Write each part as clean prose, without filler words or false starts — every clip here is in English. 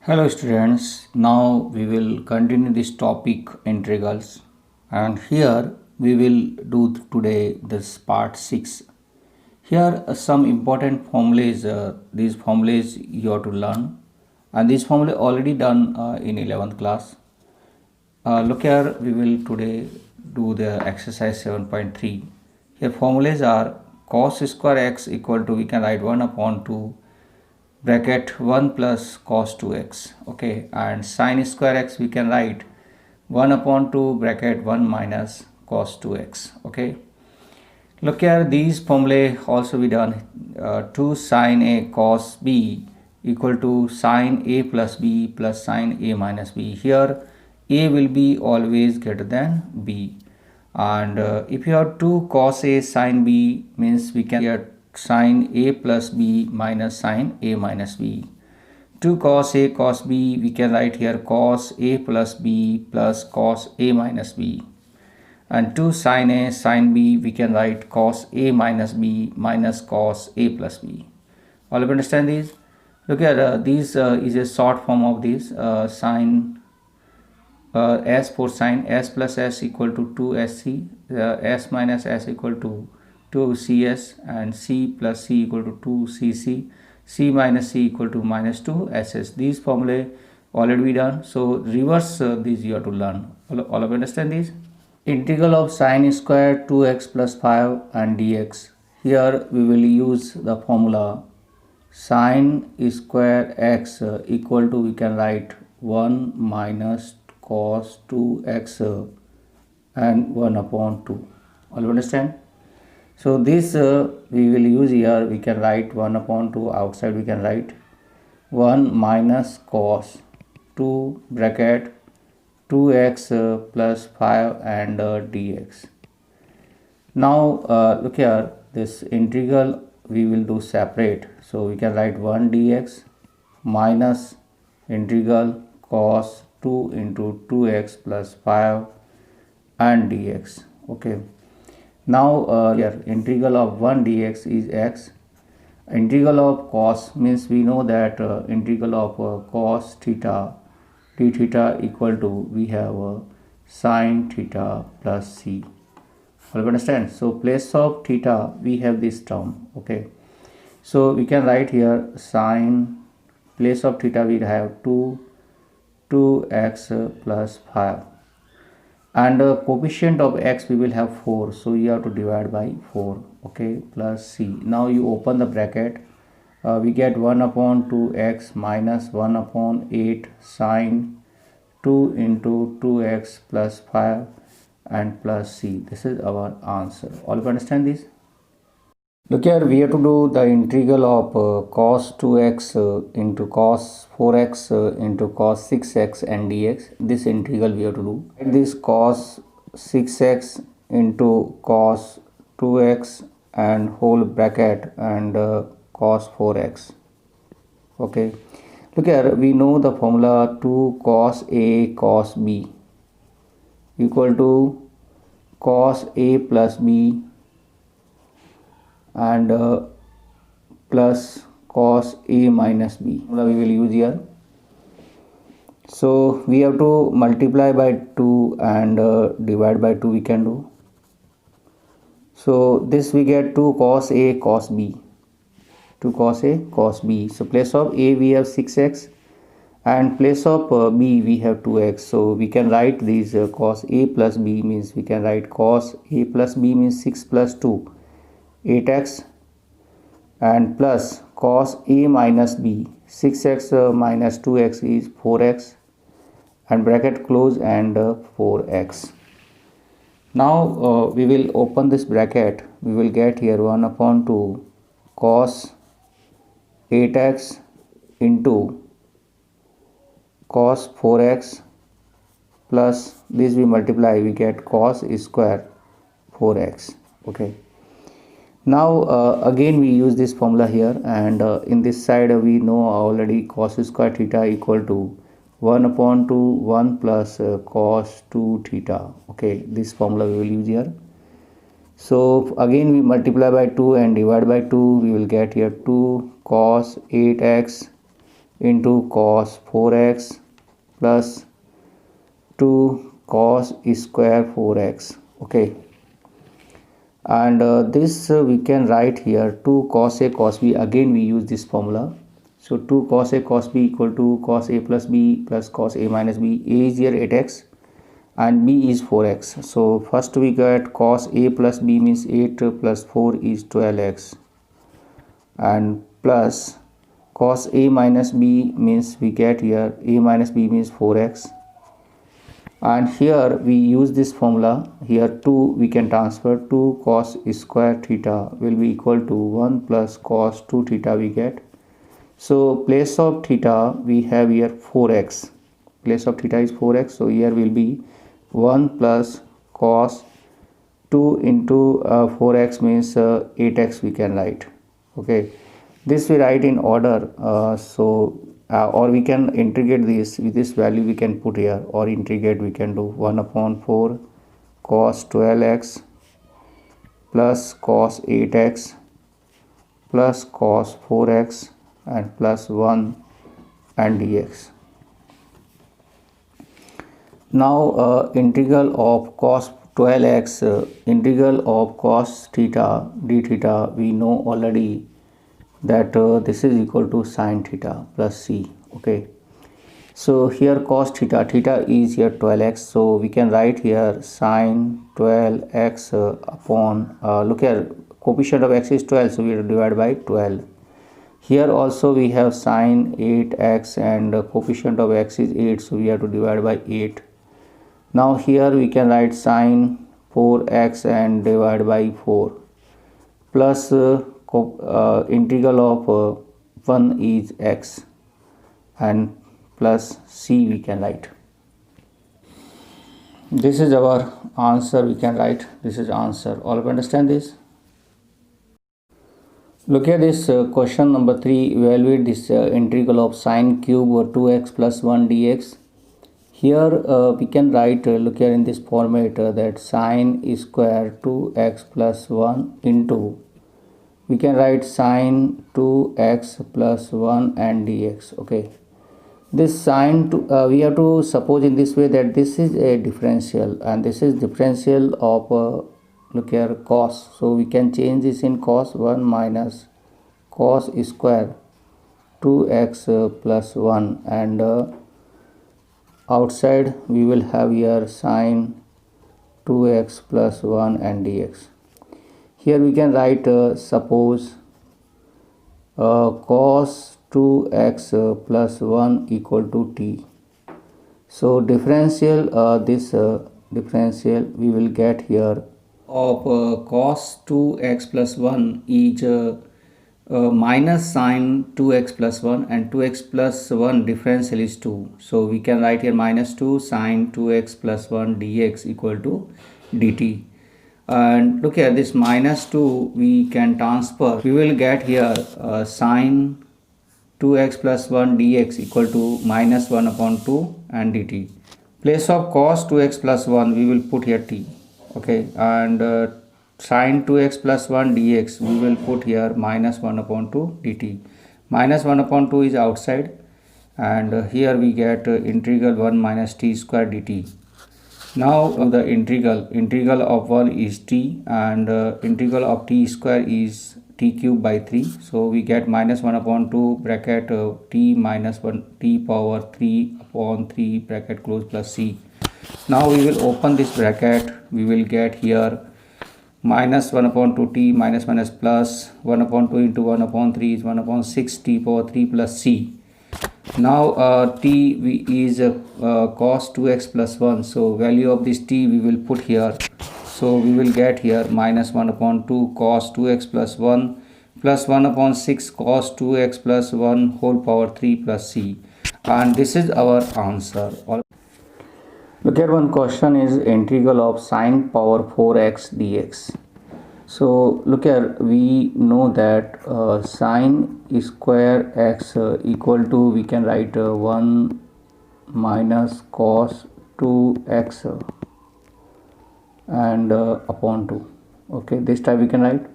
Hello students, now we will continue this topic integrals and here we will do today this part 6. Here some important formulas, these formulas you have to learn and this formula already done in 11th class. Look here, we will today do the exercise 7.3. Here formulas are cos square x equal to, we can write 1 upon 2 bracket 1 plus cos 2x, okay, and sin square x we can write 1 upon 2 bracket 1 minus cos 2x, okay. Look here, these formulae also be done. 2 sin a cos b equal to sin a plus b plus sin a minus b. Here a will be always greater than b, and if you have 2 cos a sin b means we can get sin a plus b minus sin a minus b. 2 cos a cos b we can write here cos a plus b plus cos a minus b, and 2 sin a sin b we can write cos a minus b minus cos a plus b. All of you understand these? Look at these is a short form of this sin s for sin s plus s equal to 2sc, s minus s equal to 2cs, and c plus c equal to 2cc, c minus c equal to minus 2ss. These formulae already done, so reverse these you have to learn. All of you understand these? Integral of sin square 2x plus 5 and dx. Here we will use the formula sin square x equal to, we can write 1 minus cos 2x and 1 upon 2. All you understand? So this we will use here, we can write 1 upon 2, outside we can write 1 minus cos 2 bracket 2x plus 5 and dx. Now look here, this integral we will do separate, so we can write 1 dx minus integral cos 2 into 2x plus 5 and dx, okay. Now here integral of 1 dx is x. Integral of cos means we know that integral of cos theta d theta equal to, we have sin theta plus c. All you understand? So place of theta we have this term, okay. So we can write here sin, place of theta we have 2x plus 5, and coefficient of x we will have 4, so you have to divide by 4, okay, plus c. Now you open the bracket, we get 1 upon 2x minus 1 upon 8 sin 2 into 2x plus 5 and plus c. This is our answer. All you understand this? Look here, we have to do the integral of cos 2x into cos 4x into cos 6x and dx. This integral we have to do. This cos 6x into cos 2x and whole bracket and cos 4x, okay. Look here, we know the formula 2 cos a cos b equal to cos a plus b and plus cos a minus b. We will use here. So we have to multiply by 2 and divide by 2 we can do. So this we get 2 cos a cos b, 2 cos a cos b. So place of a we have 6x and place of b we have 2x. So we can write these cos a plus b means, we can write cos a plus b means 6 plus 2 8x, and plus cos a minus b 6x minus 2x is 4x, and bracket close and 4x. Now we will open this bracket, we will get here 1 upon 2 cos 8x into cos 4x plus this we multiply, we get cos square 4x, okay. Now again we use this formula here, and in this side we know already cos square theta equal to 1 upon 2 1 plus cos 2 theta, okay. This formula we will use here. So again we multiply by 2 and divide by 2, we will get here 2 cos 8x into cos 4x plus 2 cos square 4x. Okay, and this we can write here 2 cos a cos b. Again we use this formula. So 2 cos a cos b equal to cos a plus b plus cos a minus b. A is here 8x and b is 4x. So first we get cos a plus b means 8 plus 4 is 12x, and plus cos a minus b means we get here a minus b means 4x, and here we use this formula. Here 2 we can transfer. 2 cos square theta will be equal to 1 plus cos 2 theta we get. So place of theta we have here 4x. Place of theta is 4x, so here will be 1 plus cos 2 into 4x means 8x we can write. Okay, this we write in order. Or we can integrate this. With this value we can put here, or integrate we can do 1 upon 4 cos 12x plus cos 8x plus cos 4x and plus 1 and dx. Now integral of cos 12x, integral of cos theta d theta, we know already that this is equal to sin theta plus c. Okay, so here cos theta, theta is here 12x, so we can write here sin 12x upon look here, coefficient of x is 12, so we will divide by 12. Here also we have sin 8x and coefficient of x is 8, so we have to divide by 8. Now here we can write sin 4x and divide by 4 plus integral of 1 is x and plus c we can write. This is our answer we can write. This is answer. All of you understand this? Look at this question number 3. Evaluate this integral of sine cube or 2x plus 1 dx. Here we can write, look here in this format, that sine square 2x plus 1 into, we can write sine 2x plus 1 and dx. Okay, this sine we have to suppose in this way that this is a differential and this is differential of look here cos, so we can change this in cos 1 minus cos square 2x plus 1, and outside we will have here sine 2x plus 1 and dx. Here we can write suppose cos 2x plus 1 equal to t. So differential this differential we will get here of cos 2x plus 1 is minus sine 2x plus 1, and 2x plus 1 differential is 2. So we can write here minus 2 sine 2x plus 1 dx equal to dt. And look here, this minus 2 we can transfer. We will get here sine 2x plus 1 dx equal to minus 1 upon 2 and dt. Place of cos 2x plus 1 we will put here t. Okay, and sine 2x plus 1 dx we will put here minus 1 upon 2 dt. Minus 1 upon 2 is outside, and here we get integral 1 minus t square dt. Now the integral of 1 is t, and integral of t square is t cube by 3. So we get minus 1 upon 2 bracket t minus 1 t power 3 upon 3 bracket close plus c. Now we will open this bracket. We will get here minus 1 upon 2 t minus minus plus 1 upon 2 into 1 upon 3 is 1 upon 6 t power 3 plus c. Now t is cos 2x plus 1, so value of this t we will put here. So we will get here minus 1 upon 2 cos 2x plus 1 plus 1 upon 6 cos 2x plus 1 whole power 3 plus c, and this is our answer. Look at one question is integral of sine power 4x dx. So look here, we know that sine square x equal to, we can write 1 minus cos 2x and upon 2. Okay, this type we can write.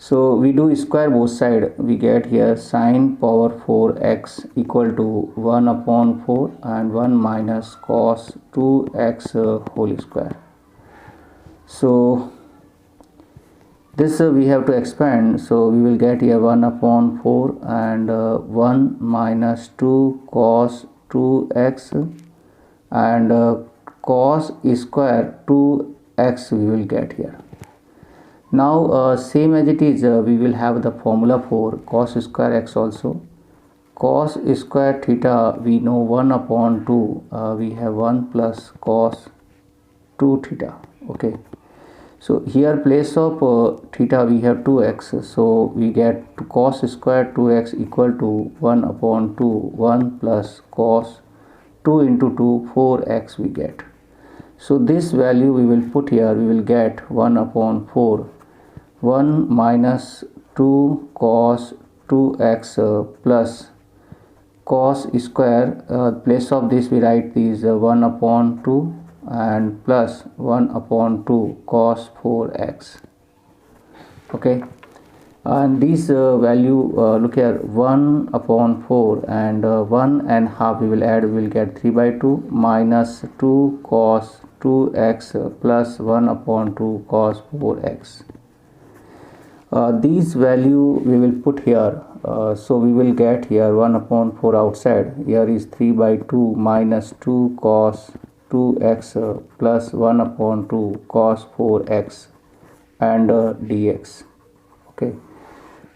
So we do square both side, we get here sine power 4x equal to 1 upon 4 and 1 minus cos 2x whole square. So this we have to expand, so we will get here 1 upon 4 and 1 minus 2 cos 2x and cos square 2x we will get here. Now same as it is, we will have the formula for cos square x also. Cos square theta we know 1 upon 2, we have 1 plus cos 2 theta. Okay, so here place of theta we have 2x, so we get cos square 2x equal to 1 upon 2, 1 plus cos 2 into 2 4x we get. So this value we will put here, we will get 1 upon 4, 1 minus 2 cos 2x plus cos square, place of this we write these 1 upon 2 and plus 1 upon 2 cos 4x. Okay, and this value look here, 1 upon 4 and 1 and half we will add, we will get 3 by 2 minus 2 cos 2x plus 1 upon 2 cos 4x. These value we will put here, so we will get here 1 upon 4 outside, here is 3 by 2 minus 2 cos 2x plus 1 upon 2 cos 4x and dx. Okay,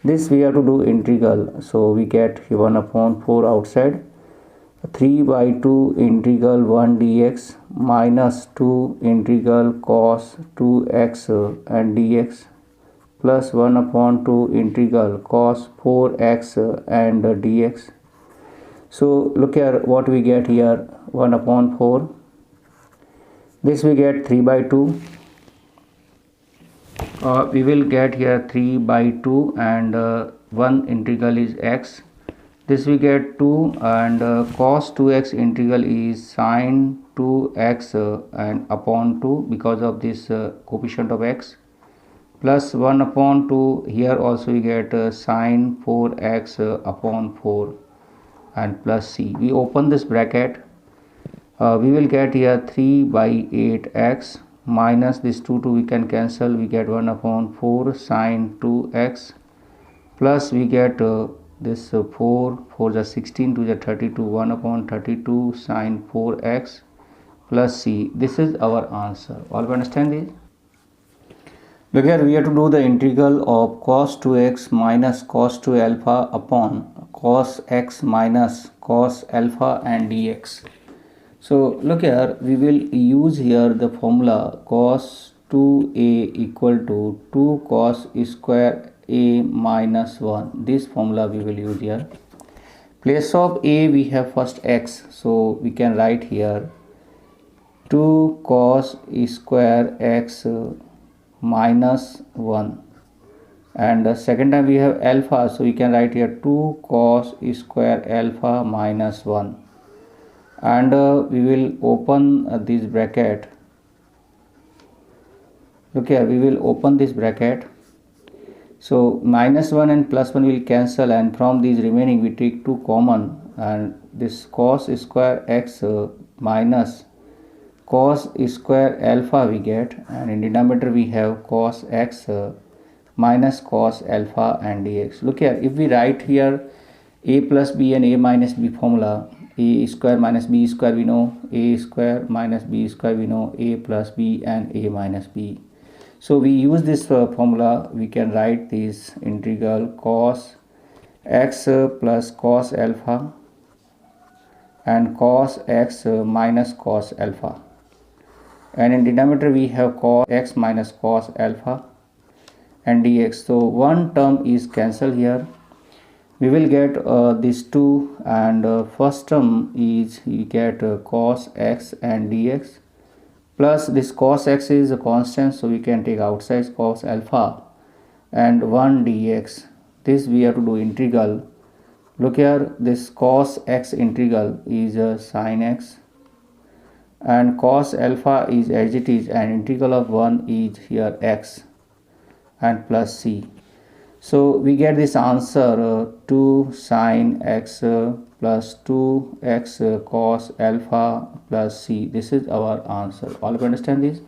this we have to do integral, so we get 1 upon 4 outside, 3 by 2 integral 1 dx minus 2 integral cos 2x and dx plus 1 upon 2 integral cos 4x and dx. So look here what we get here, 1 upon 4, this we get 3 by 2, we will get here 3 by 2 and 1 integral is x, this we get 2 and cos 2x integral is sine 2x and upon 2 because of this coefficient of x, plus 1 upon 2, here also we get sine 4x upon 4 and plus c. We open this bracket, we will get here 3 by 8x minus this 2 we can cancel, we get 1 upon 4 sine 2x plus we get this 4 the 16 to the 32, 1 upon 32 sine 4x plus c. This is our answer. All we understand this? Look here, we have to do the integral of cos 2x minus cos 2 alpha upon cos x minus cos alpha and dx. So look here, we will use here the formula cos 2a equal to 2 cos square a minus 1. This formula we will use here. Place of a we have first x, so we can write here 2 cos square x minus 1, and the second time we have alpha, so we can write here 2 cos square alpha minus 1, and we will open this bracket. Look here, we will open this bracket, so minus 1 and plus 1 will cancel, and from these remaining we take 2 common, and this cos square x minus cos square alpha we get, and in denominator we have cos x minus cos alpha and dx. Look here, if we write here a plus b and a minus b formula, a square minus b square we know, a square minus b square we know, a plus b and a minus b. So we use this formula, we can write this integral cos x plus cos alpha and cos x minus cos alpha, and in denominator we have cos x minus cos alpha and dx. So one term is cancelled here, we will get these 2, and first term is we get cos x and dx, plus this cos x is a constant, so we can take outside cos alpha and 1 dx. This we have to do integral. Look here, this cos x integral is sin x, and cos alpha is as it is, and integral of 1 is here x and plus c. So we get this answer 2 sine x plus 2x cos alpha plus c. This is our answer. All of you understand this?